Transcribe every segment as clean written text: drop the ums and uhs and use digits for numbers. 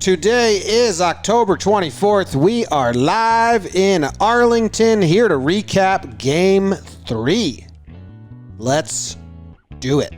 Today is October 24th. We are live in Arlington here to recap Game 3. Let's do it.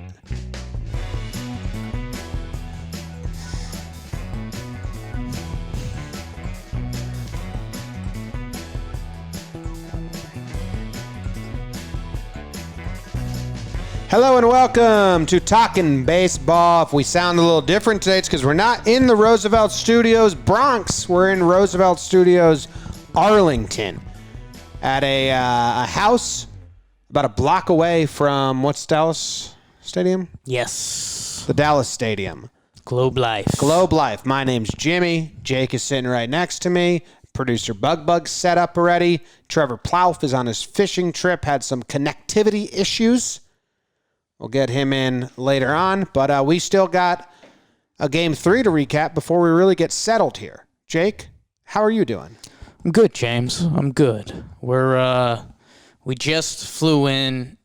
Hello and welcome to Talkin Baseball. If we sound a little different today, it's because we're not in the Roosevelt Studios Bronx. We're in Roosevelt Studios Arlington at a house about a block away from what's Dallas Stadium? Yes. The Dallas Stadium. Globe Life. Globe Life. My name's Jimmy. Jake is sitting right next to me. Producer Bug's set up already. Trevor Plouffe is on his fishing trip. Had some connectivity issues. We'll get him in later on, but we still got a Game 3 to recap before we really get settled here. Jake, how are you doing? I'm good, James. I'm good. We just flew in,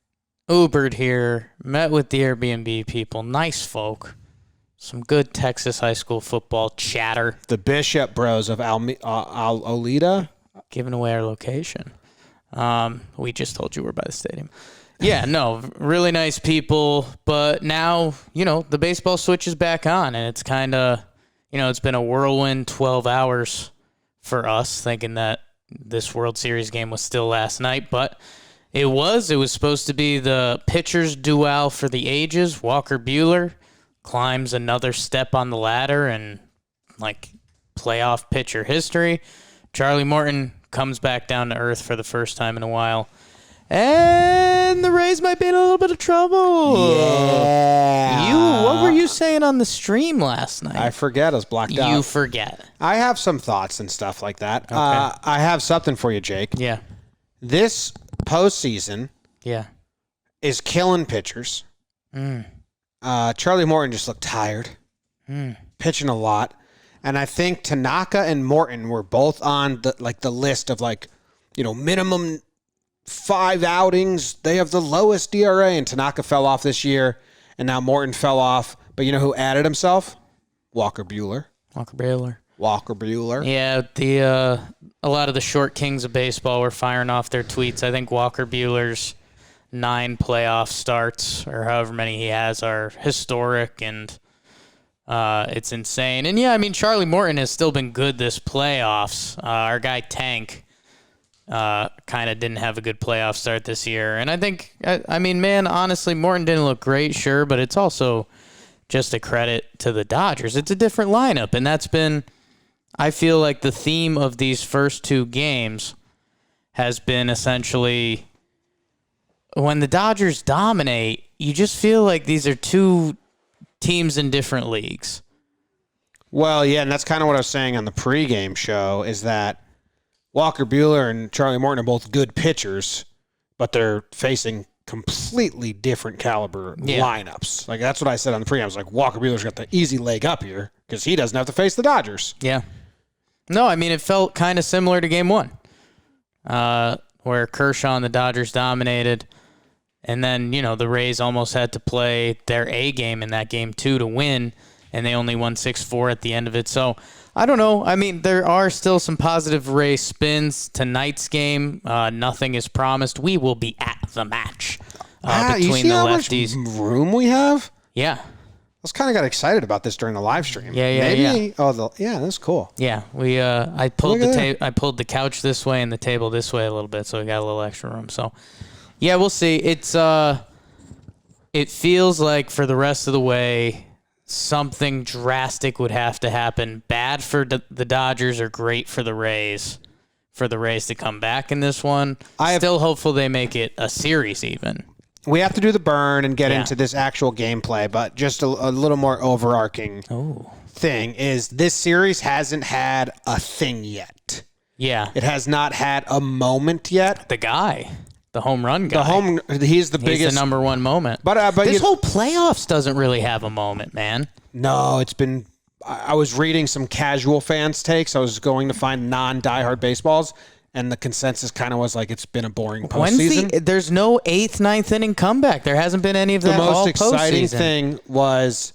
Ubered here, met with the Airbnb people, nice folk, some good Texas high school football chatter. The Bishop Bros of Alolita. Giving away our location. We just told you we're by the stadium. Yeah, no, really nice people, but now, the baseball switch is back on, and it's kind of, it's been a whirlwind 12 hours for us, thinking that this World Series game was still last night, but it was supposed to be the pitcher's duel for the ages. Walker Buehler climbs another step on the ladder in, playoff pitcher history. Charlie Morton comes back down to earth for the first time in a while. And the Rays might be in a little bit of trouble. Yeah. What were you saying on the stream last night? I forget. I was blocked out. You forget. I have some thoughts and stuff like that. Okay. I have something for you, Jake. Yeah. This postseason Yeah. is killing pitchers. Charlie Morton just looked tired, pitching a lot. And I think Tanaka and Morton were both on the list of minimum 5 outings. They have the lowest DRA, and Tanaka fell off this year, and now Morton fell off. But you know who added himself? Walker Buehler. Yeah, a lot of the short kings of baseball were firing off their tweets. I think Walker Buehler's 9 playoff starts, or however many he has, are historic, and it's insane. And yeah, Charlie Morton has still been good this playoffs. Our guy Tank kind of didn't have a good playoff start this year. And I think, honestly, Morton didn't look great, sure, but it's also just a credit to the Dodgers. It's a different lineup, and that's been, I feel like, the theme of these first 2 games has been essentially when the Dodgers dominate, you just feel like these are 2 teams in different leagues. Well, yeah, and that's kind of what I was saying on the pregame show, is that Walker Buehler and Charlie Morton are both good pitchers, but they're facing completely different caliber lineups. That's what I said on the pregame. I was like, Walker Buehler's got the easy leg up here because he doesn't have to face the Dodgers. Yeah. No, it felt kind of similar to Game 1, where Kershaw and the Dodgers dominated, and then, the Rays almost had to play their A game in that Game 2 to win, and they only won 6-4 at the end of it. So, I don't know. There are still some positive Rays spins. Tonight's game, nothing is promised. We will be at the match between you see the how lefties. Much room we have? Yeah. I was kind of got excited about this during the live stream. Yeah. Oh, that's cool. Yeah, I pulled I pulled the couch this way and the table this way a little bit, so we got a little extra room. So, yeah, we'll see. It feels like for the rest of the way, something drastic would have to happen. Bad for the Dodgers or great for the Rays. For the Rays to come back in this one. Still hopeful they make it a series even. We have to do the burn and get into this actual gameplay, but just a little more overarching thing is this series hasn't had a thing yet. Yeah. It has not had a moment yet. The home run guy. He's the biggest. He's the number one moment. But this whole playoffs doesn't really have a moment, man. No, it's been. I was reading some casual fans' takes. I was going to find non-diehard baseballs, and the consensus kind of was like it's been a boring postseason. There's no 8th, 9th inning comeback. There hasn't been any of that all postseason. The most exciting thing was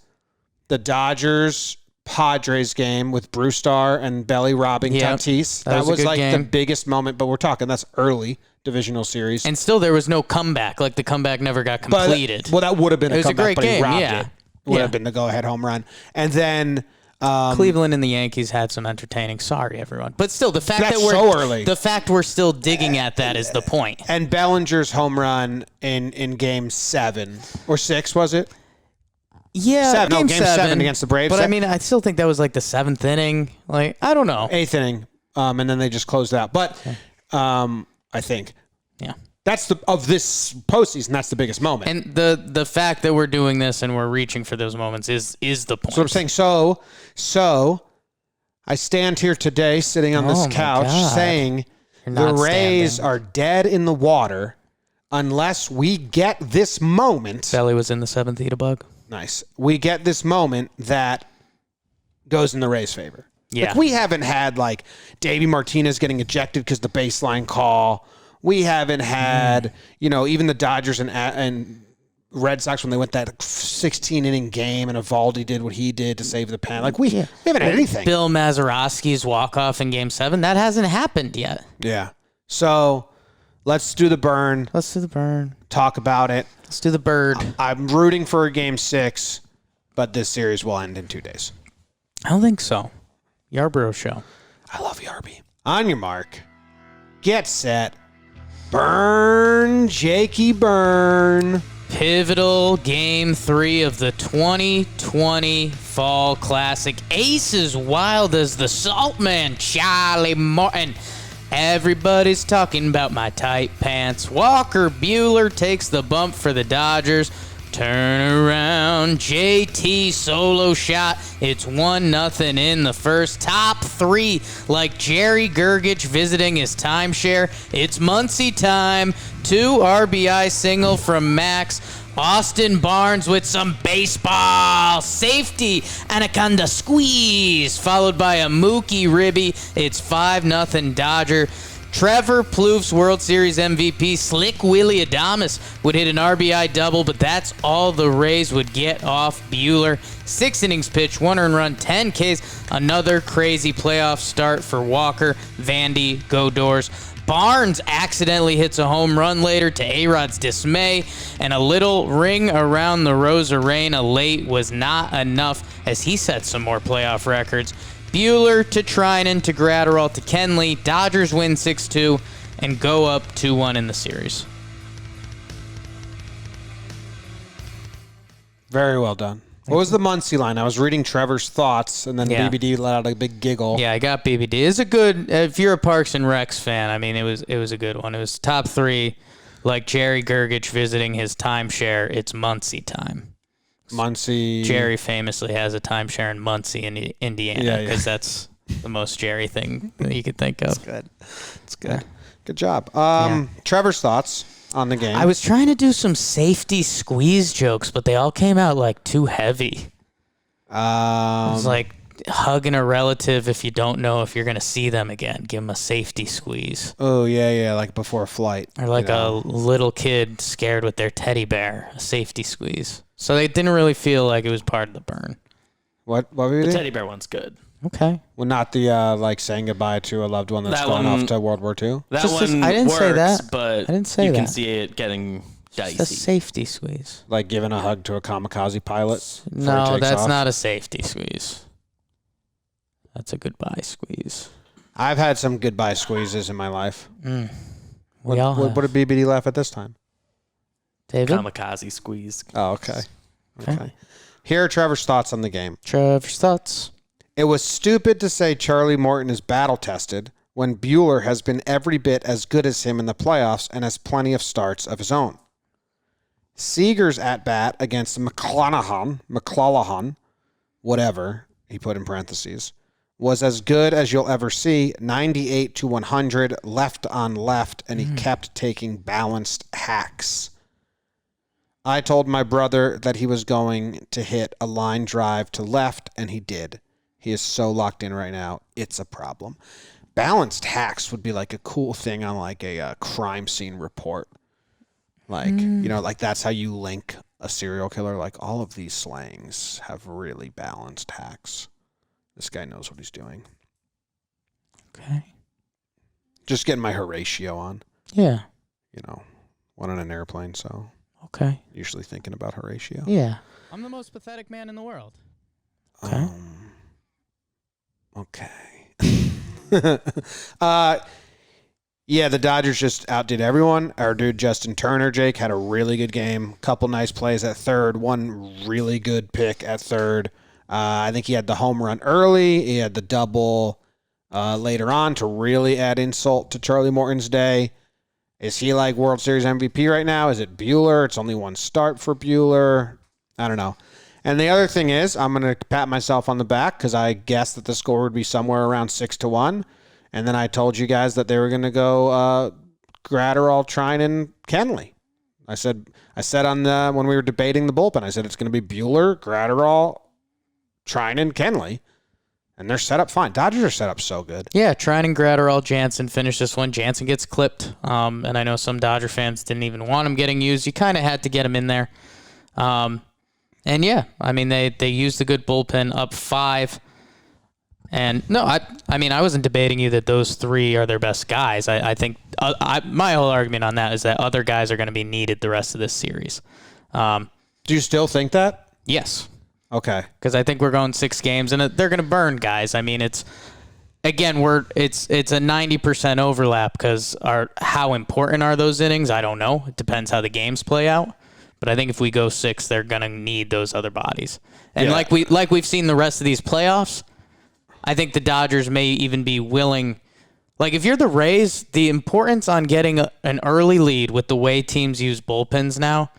the Dodgers Padres game with Brewstar and Belly robbing Tatis. That was like the biggest moment, but we're talking that's early divisional series. And still there was no comeback. Like the comeback never got completed. Well, that would have been a comeback, great but he game, robbed yeah. it. Would have been the go-ahead home run. And then Cleveland and the Yankees had some entertaining. Sorry, everyone. But still, the fact that's that so early. The fact we're still digging at that is the point. And Bellinger's home run in game 7 or 6, was it? Yeah, game 7 against the Braves. But I mean, I still think that was like the 7th inning. Like, I don't know. 8th inning. And then they just closed it out. But I think. Yeah. That's of this postseason. That's the biggest moment. And the fact that we're doing this and we're reaching for those moments is the point. So I'm saying, so I stand here today sitting on this couch saying the Rays are dead in the water unless we get this moment. Belly was in the 7th, eat a bug. Nice. We get this moment that goes in the Rays' favor. Yeah. Like we haven't had like Davey Martinez getting ejected because the baseline call. We haven't had, even the Dodgers and Red Sox when they went that 16-inning game and Evaldi did what he did to save the pen. Like we haven't had anything. Bill Mazeroski's walk-off in Game 7, that hasn't happened yet. Yeah. So let's do the burn. Let's do the burn. Talk about it. Let's do the bird. I'm rooting for a Game 6, but this series will end in 2 days. I don't think so. Yarbrough show. I love Yarby. On your mark. Get set. Burn, Jakey, burn. Pivotal Game 3 of the 2020 Fall Classic. Aces wild as the Salt Man, Charlie Morton. Everybody's talking about my tight pants. Walker Buehler takes the bump for the Dodgers. Turn around, JT solo shot. It's 1-0 in the first. Top 3, like Jerry Gergich visiting his timeshare. It's Muncie time. 2 RBI single from Max. Austin Barnes with some baseball. Safety, Anaconda squeeze, followed by a Mookie Ribby. It's 5-0 Dodger. Trevor Plouffe's World Series MVP, Slick Willie Adames, would hit an RBI double, but that's all the Rays would get off Buehler. 6 innings pitched, 1 earned run, 10 Ks. Another crazy playoff start for Walker, Vandy, go Doors. Barnes accidentally hits a home run later to A-Rod's dismay, and a little ring around the Rosarena late was not enough as he set some more playoff records. Buehler to Trinan to Gratterall to Kenley. Dodgers win 6-2 and go up 2-1 in the series. Very well done. What was the Muncie line? I was reading Trevor's thoughts, and then BBD let out a big giggle. Yeah, I got BBD. It's a good. If you're a Parks and Recs fan, I mean, it was a good one. It was top 3, like Jerry Gergich visiting his timeshare. It's Muncie time. Muncie. Jerry famously has a timeshare in Muncie, Indiana, because that's the most Jerry thing that you could think of. That's good. It's good. Good job. Trevor's thoughts on the game. I was trying to do some safety squeeze jokes, but they all came out like too heavy. It was like hugging a relative if you don't know if you're going to see them again. Give them a safety squeeze. Oh, yeah, like before a flight. Or like a little kid scared with their teddy bear, a safety squeeze. So they didn't really feel like it was part of the burn. What were you The doing? teddy bear one's good. Okay. Well, not the like saying goodbye to a loved one that's That gone one- off to World War II. That Just one I didn't works, say that. but I didn't say you can that. see it getting dicey. Just a safety squeeze. Like giving a hug to a kamikaze pilot. before he No, takes that's off. not a safety squeeze. That's a goodbye squeeze. I've had some goodbye squeezes in my life. We all have. What did BBD laugh at this time? David? Kamikaze squeeze. Oh, okay. Here are Trevor's thoughts on the game. Trevor's thoughts. It was stupid to say Charlie Morton is battle-tested when Buehler has been every bit as good as him in the playoffs and has plenty of starts of his own. Seager's at-bat against McClanahan, whatever he put in parentheses, was as good as you'll ever see, 98 to 100, left on left, and he kept taking balanced hacks. I told my brother that he was going to hit a line drive to left, and he did. He is so locked in right now. It's a problem. Balanced hacks would be like a cool thing on like a crime scene report. Like, like that's how you link a serial killer. Like all of these slangs have really balanced hacks. This guy knows what he's doing. Okay. Just getting my Horatio on. Yeah. Went on an airplane, so Okay. usually thinking about Horatio. Yeah. I'm the most pathetic man in the world. Okay. Okay. Yeah, the Dodgers just outdid everyone. Our dude Justin Turner, Jake, had a really good game. Couple nice plays at third. One really good pick at third. I think he had the home run early. He had the double later on to really add insult to Charlie Morton's day. Is he like World Series MVP right now? Is it Buehler? It's only one start for Buehler. I don't know. And the other thing is, I'm going to pat myself on the back because I guessed that the score would be somewhere around 6-1. And then I told you guys that they were going to go Gratterall, Treinen, Kenley. I said when we were debating the bullpen, I said it's going to be Buehler, Gratterall, Treinen, Kenley. And they're set up fine. Dodgers are set up so good. Yeah, Treinen, Gratterall, Jansen finish this one. Jansen gets clipped. And I know some Dodger fans didn't even want him getting used. You kind of had to get him in there. And yeah, I mean, they used the good bullpen up 5. And no, I wasn't debating you that those 3 are their best guys. I think my whole argument on that is that other guys are going to be needed the rest of this series. Do you still think that? Yes. Okay. Because I think we're going 6 games, and they're going to burn guys. I mean, it's a 90% overlap because how important are those innings? I don't know. It depends how the games play out. But I think if we go 6, they're going to need those other bodies. And like we've seen the rest of these playoffs, I think the Dodgers may even be willing. Like, if you're the Rays, the importance on getting an early lead with the way teams use bullpens now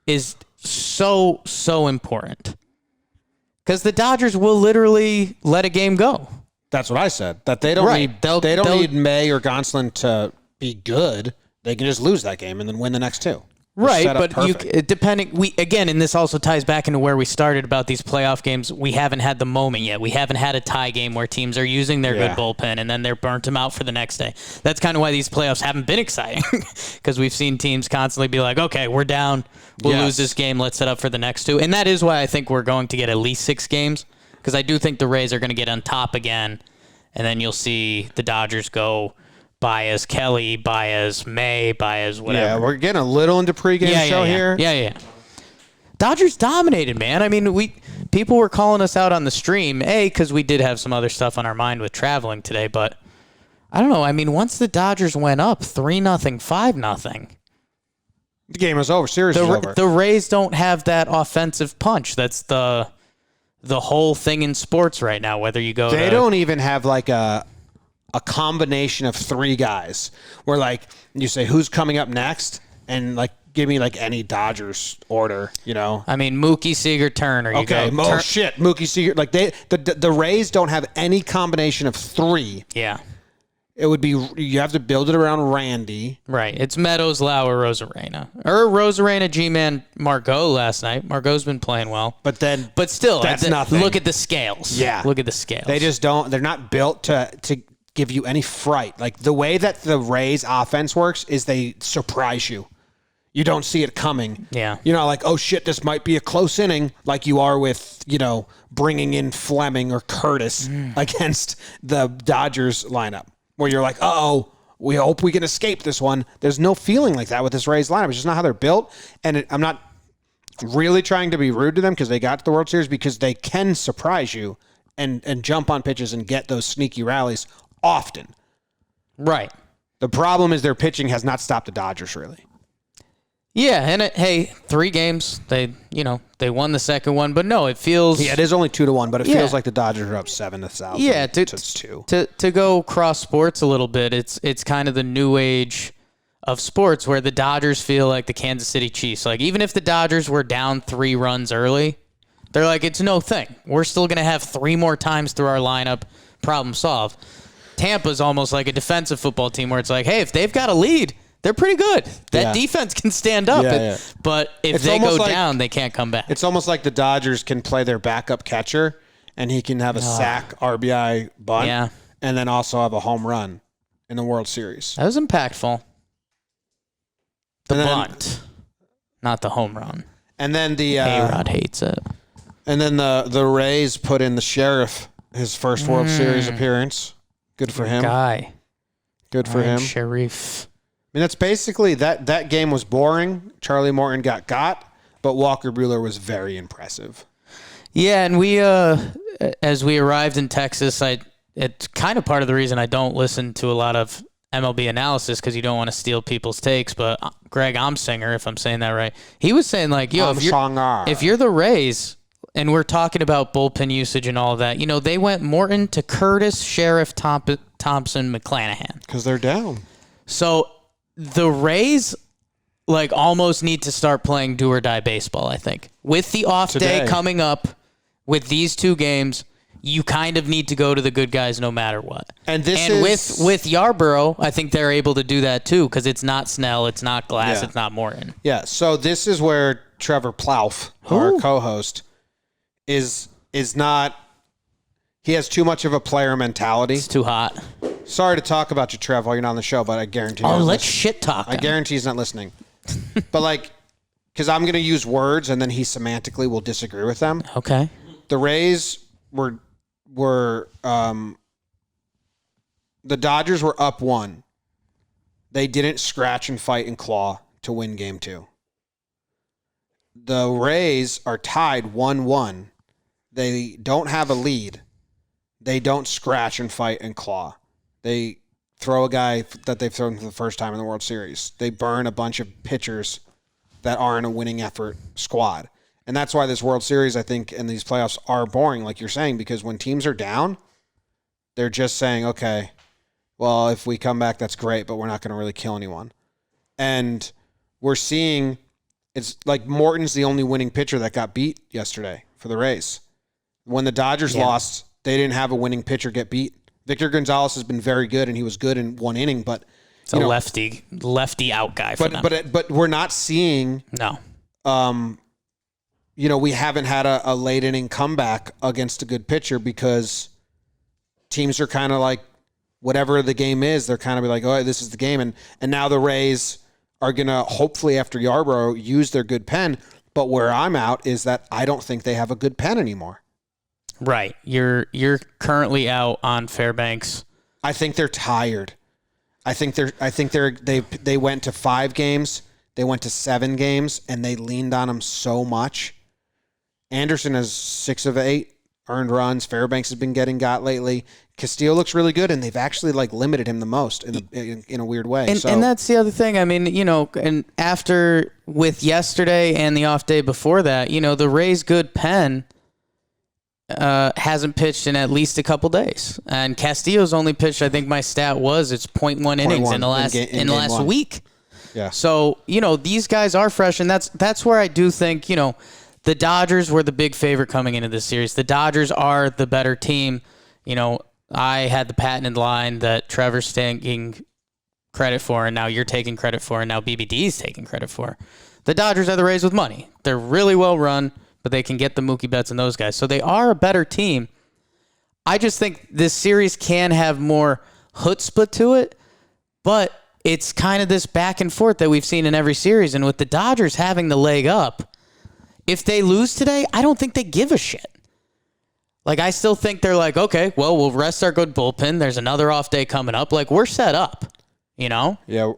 is so, so important. Because the Dodgers will literally let a game go. That's what I said. That they don't need May or Gonsolin to be good. They can just lose that game and then win the next 2. Right, but and this also ties back into where we started about these playoff games. We haven't had the moment yet. We haven't had a tie game where teams are using their good bullpen and then they're burnt them out for the next day. That's kind of why these playoffs haven't been exciting because we've seen teams constantly be like, okay, we're down. We'll lose this game. Let's set up for the next 2. And that is why I think we're going to get at least 6 games because I do think the Rays are going to get on top again, and then you'll see the Dodgers go Baez Kelly, Baez May, Baez whatever. Yeah, we're getting a little into pregame show here. Yeah. Dodgers dominated, man. I mean, people were calling us out on the stream, because we did have some other stuff on our mind with traveling today, but I don't know. I mean, once the Dodgers went up 3-0, 5-0, the game was over. Series is over. The Rays don't have that offensive punch. That's the whole thing in sports right now. Whether you go, they don't even have like a combination of 3 guys where like you say who's coming up next and like give me like any Dodgers order, I mean, Mookie, Seager, Turner. Mookie, Seager. Like the Rays don't have any combination of 3. Yeah. It would be you have to build it around Randy. Right. It's Meadows, Lauer, Rosarena. Or Rosarena, G-Man, Margot last night. Margot's been playing well. But still, that's nothing. Look at the scales. Yeah. Look at the scales. They just don't. They're not built to give you any fright. Like the way that the Rays offense works is they surprise you. You don't see it coming. Yeah. You're not like, oh shit, this might be a close inning like you are with, bringing in Fleming or Curtis against the Dodgers lineup where you're like, uh-oh, we hope we can escape this one. There's no feeling like that with this Rays lineup. It's just not how they're built. And I'm not really trying to be rude to them because they got to the World Series because they can surprise you and jump on pitches and get those sneaky rallies often. Right. The problem is their pitching has not stopped the Dodgers, really. Yeah, and 3 games. They won the second one, but no, it feels. Yeah, it is only 2-1, but it feels like the Dodgers are up 7-0. Yeah, it's 2. To go cross sports a little bit, it's kind of the new age of sports where the Dodgers feel like the Kansas City Chiefs. Like even if the Dodgers were down 3 runs early, they're like, it's no thing. We're still gonna have 3 more times through our lineup. Problem solved. Tampa's almost like a defensive football team where it's like, hey, if they've got a lead, they're pretty good. That defense can stand up. But if they go down, they can't come back. It's almost like the Dodgers can play their backup catcher, and he can have a sack, RBI, bunt, and then also have a home run in the World Series. That was impactful. The bunt, not the home run. And then the A-Rod hates it. And then the Rays put in the sheriff his first World Series appearance. Good for him. Good for him. Sharif. I mean, that's basically that game was boring. Charlie Morton got, but Walker Buehler was very impressive. Yeah, and we, as we arrived in Texas, it's kind of part of the reason I don't listen to a lot of MLB analysis because you don't want to steal people's takes. But Greg Amsinger, if I'm saying that right, he was saying like, yo, if you're the Rays and we're talking about bullpen usage and all of that, they went Morton to Curtis, Sheriff, Thompson, McClanahan. Because they're down. So the Rays almost need to start playing do or die baseball, I think. With the off day coming up with these two games, you kind of need to go to the good guys no matter what. And with Yarborough, I think they're able to do that too because it's not Snell, it's not Glass, it's not Morton. Yeah, so this is where Trevor Plouffe, our co-host, is not. He has too much of a player mentality. It's too hot. Sorry to talk about you, Trev, while you're not on the show, but I guarantee. Let's shit talk. I guarantee he's not listening. But because I'm going to use words and then he semantically will disagree with them. Okay. The Rays were the Dodgers were up 1. They didn't scratch and fight and claw to win game 2. The Rays are tied 1-1. They don't have a lead. They don't scratch and fight and claw. They throw a guy that they've thrown for the first time in the World Series. They burn a bunch of pitchers that aren't a winning effort squad. And that's why this World Series, I think, and these playoffs are boring, like you're saying, because when teams are down, they're just saying, okay, well, if we come back, that's great, but we're not going to really kill anyone. And we're seeing it's like Morton's the only winning pitcher that got beat yesterday for the Rays. When the Dodgers lost, they didn't have a winning pitcher get beat. Victor Gonzalez has been very good, and he was good in one inning, but it's a lefty out guy for them. But we're not seeing we haven't had a late inning comeback against a good pitcher because teams are kind of like whatever the game is, they're kind of like, oh, this is the game, and now the Rays are gonna hopefully after Yarborough use their good pen. But where I'm out is that I don't think they have a good pen anymore. Right. You're currently out on Fairbanks. I think they're tired. I think they went to 5 games, they went to 7 games, and they leaned on them so much. Anderson has 6 of 8 earned runs. Fairbanks has been getting got lately. Castillo looks really good, and they've actually limited him the most in a weird way. And that's the other thing. I mean, and after with yesterday and the off day before that, the Rays' good pen hasn't pitched in at least a couple days, and Castillo's only pitched. I think my stat was it's 0.1 innings in the last week. Yeah. So these guys are fresh, and that's where I do think the Dodgers were the big favorite coming into this series. The Dodgers are the better team. I had the patented line that Trevor's taking credit for, and now you're taking credit for, and now BBD's taking credit for. The Dodgers are the Rays with money. They're really well run, but they can get the Mookie Betts and those guys. So they are a better team. I just think this series can have more chutzpah to it, but it's kind of this back and forth that we've seen in every series. And with the Dodgers having the leg up, if they lose today, I don't think they give a shit. I still think they're like, okay, well, we'll rest our good bullpen. There's another off day coming up. We're set up, Yeah,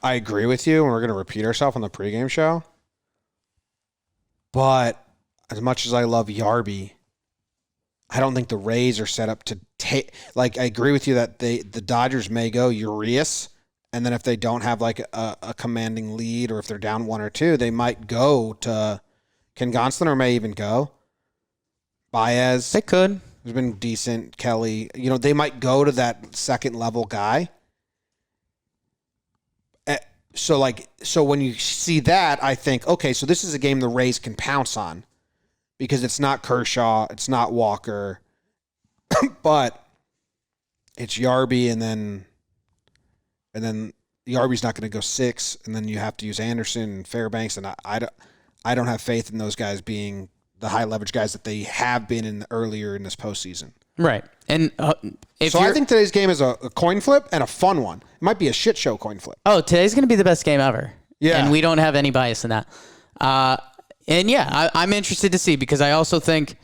I agree with you, and we're going to repeat ourselves on the pregame show. But as much as I love Yarby, I don't think the Rays are set up to take. I agree with you that the Dodgers may go Urias, and then if they don't have a commanding lead, or if they're down 1 or 2, they might go to Ken Gonsolin, may even go Baez. They could. There's been decent. Kelly. They might go to that second level guy. So when you see that, I think, okay, so this is a game the Rays can pounce on because it's not Kershaw, it's not Walker, but it's Yarby, and then Yarby's not going to go 6, and then you have to use Anderson and Fairbanks, and I don't have faith in those guys being the high leverage guys that they have been earlier in this postseason. Right. And I think today's game is a coin flip and a fun one. It might be a shit show coin flip. Oh, today's going to be the best game ever. Yeah. And we don't have any bias in that. I'm interested to see, because I also think,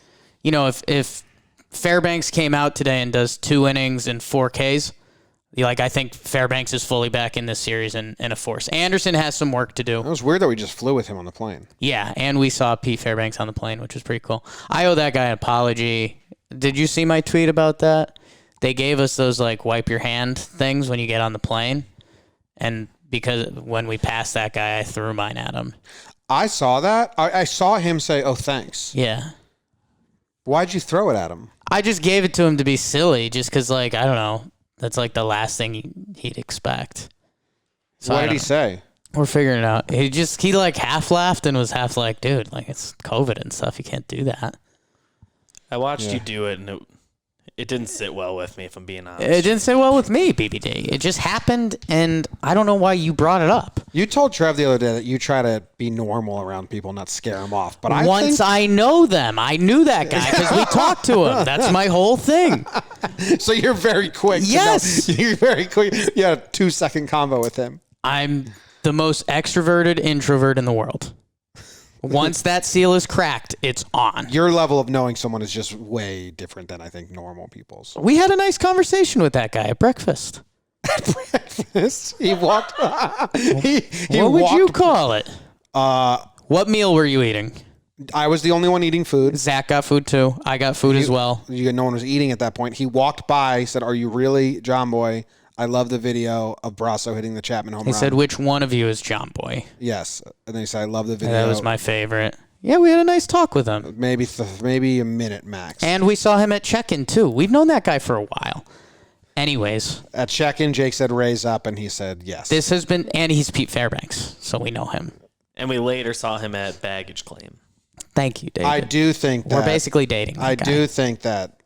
if Fairbanks came out today and does 2 innings and 4 Ks. I think Fairbanks is fully back in this series and a force. Anderson has some work to do. It was weird that we just flew with him on the plane. Yeah, and we saw Pete Fairbanks on the plane, which was pretty cool. I owe that guy an apology. Did you see my tweet about that? They gave us those, wipe your hand things when you get on the plane. And because when we passed that guy, I threw mine at him. I saw that. I saw him say, "Oh, thanks." Yeah. Why'd you throw it at him? I just gave it to him to be silly, just because, I don't know. That's, the last thing he'd expect. So What did he say? We're figuring it out. He half laughed and was half like, dude, it's COVID and stuff. You can't do that. I watched you do it, and it didn't sit well with me, if I'm being honest. It didn't sit well with me, BBD. It just happened, and I don't know why you brought it up. You told Trev the other day that you try to be normal around people, not scare them off. But I know them. I knew that guy because we talked to him. That's my whole thing. So you're very quick. Yes. You're very quick. You had a 2-second combo with him. I'm the most extroverted introvert in the world. Once that seal is cracked, it's on. Your level of knowing someone is just way different than I think normal people's. We had a nice conversation with that guy at breakfast. Breakfast? He walked. What would you call it? What meal were you eating? I was the only one eating food. Zach got food too. I got food as well. No one was eating at that point. He walked by, said, "Are you really Jomboy? I love the video of Brasso hitting the Chapman home run." He said, "Which one of you is Jomboy?" Yes. And then he said, "I love the video." That was my favorite. Yeah, we had a nice talk with him. Maybe a minute max. And we saw him at check-in too. We've known that guy for a while. Anyways. At check-in, Jake said, "Raise up," and he said, "Yes." This has been, and he's Pete Fairbanks, so we know him. And we later saw him at baggage claim. Thank you, David. I do think that we're basically dating. I do think that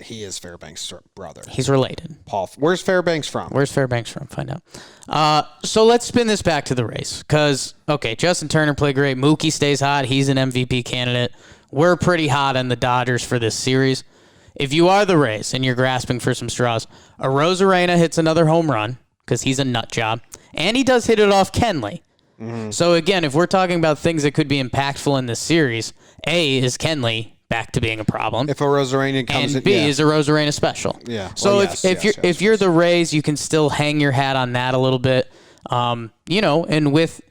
he is Fairbanks' brother. He's related. Paul. Where's Fairbanks from? Find out. So let's spin this back to the race. Because, Justin Turner played great. Mookie stays hot. He's an MVP candidate. We're pretty hot on the Dodgers for this series. If you are the Rays and you're grasping for some straws, Arozarena hits another home run because he's a nut job. And he does hit it off Kenley. Mm-hmm. So, again, if we're talking about things that could be impactful in this series, A, is Kenley back to being a problem. If a Arozarena comes and B, is a Arozarena special. Yeah. So if you're the Rays, you can still hang your hat on that a little bit. And with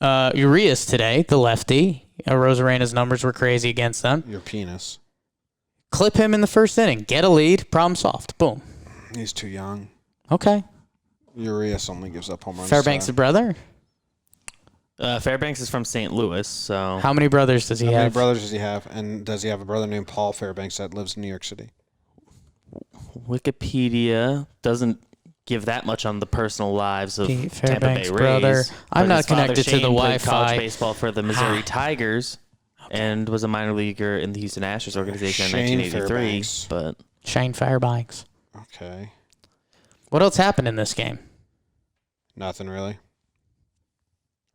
Urias today, the lefty, Arozarena's numbers were crazy against them. Your penis. Clip him in the first inning. Get a lead. Problem solved. Boom. He's too young. Okay. Urias only gives up home runs. Fairbanks' brother? Fairbanks is from St. Louis, so... How many brothers does he have? How many brothers does he have? And does he have a brother named Paul Fairbanks that lives in New York City? Wikipedia doesn't give that much on the personal lives of Pete Tampa Fairbanks' Bay brother. Rays. I'm But not his father, connected to Shane, the played Wi-Fi. college baseball for the Missouri Tigers and was a minor leaguer in the Houston Astros organization Shane in 1983. Fairbanks. But Shane Fairbanks. Okay. What else happened in this game? Nothing really.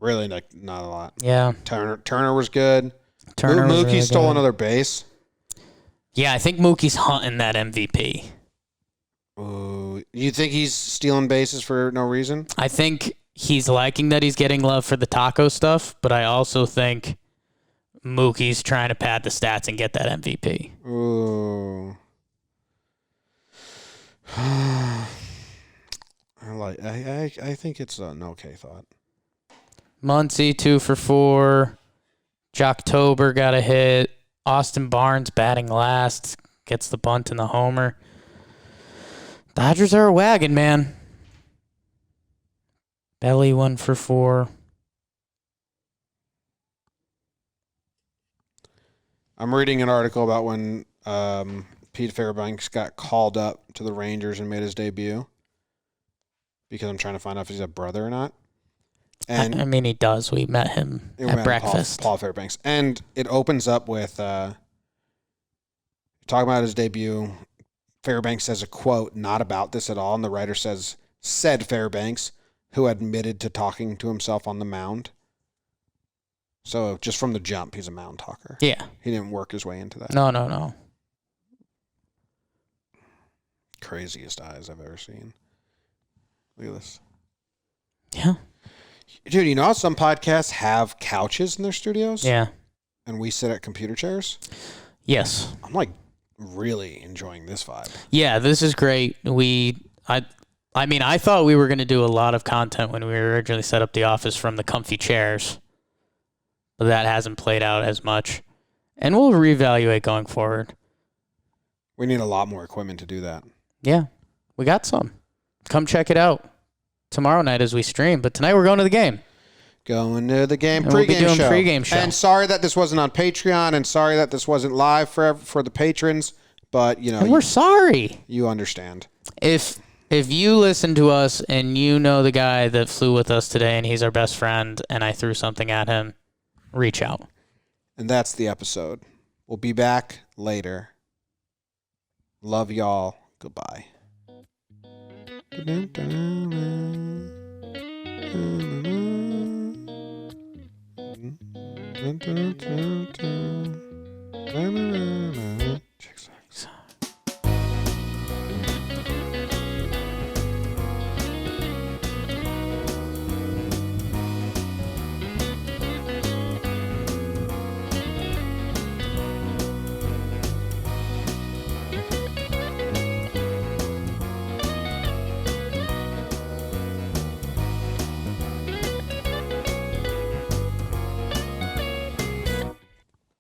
Really, not a lot. Yeah. Turner was good. Turner was Mookie really stole good. another base. Yeah, I think Mookie's hunting that MVP. Ooh, you think he's stealing bases for no reason? I think he's liking that he's getting love for the taco stuff, but I also think Mookie's trying to pad the stats and get that MVP. Ooh. I think it's an okay thought. Muncy 2 for 4. Jocktober got a hit. Austin Barnes batting last. Gets the bunt and the homer. Dodgers are a wagon, man. Belly 1 for 4. I'm reading an article about when Pete Fairbanks got called up to the Rangers and made his debut because I'm trying to find out if he's a brother or not. And I mean, he does. We met him at breakfast. Paul Fairbanks. And it opens up with talking about his debut. Fairbanks says a quote, not about this at all. And the writer said Fairbanks, who admitted to talking to himself on the mound. So just from the jump, he's a mound talker. Yeah. He didn't work his way into that. No. Craziest eyes I've ever seen. Look at this. Yeah. Dude, you know how some podcasts have couches in their studios? Yeah. And we sit at computer chairs? Yes. I'm like really enjoying this vibe. Yeah, this is great. I thought we were going to do a lot of content when we originally set up the office from the comfy chairs, but that hasn't played out as much. And we'll reevaluate going forward. We need a lot more equipment to do that. Yeah, we got some. Come check it out tomorrow night as we stream. But tonight we're going to the game. Going to the game. And we'll be doing pregame show. And sorry that this wasn't on Patreon, and sorry that this wasn't live for the patrons. But and we're sorry. You understand. If you listen to us and you know the guy that flew with us today and he's our best friend and I threw something at him, reach out. And that's the episode. We'll be back later. Love y'all. Goodbye.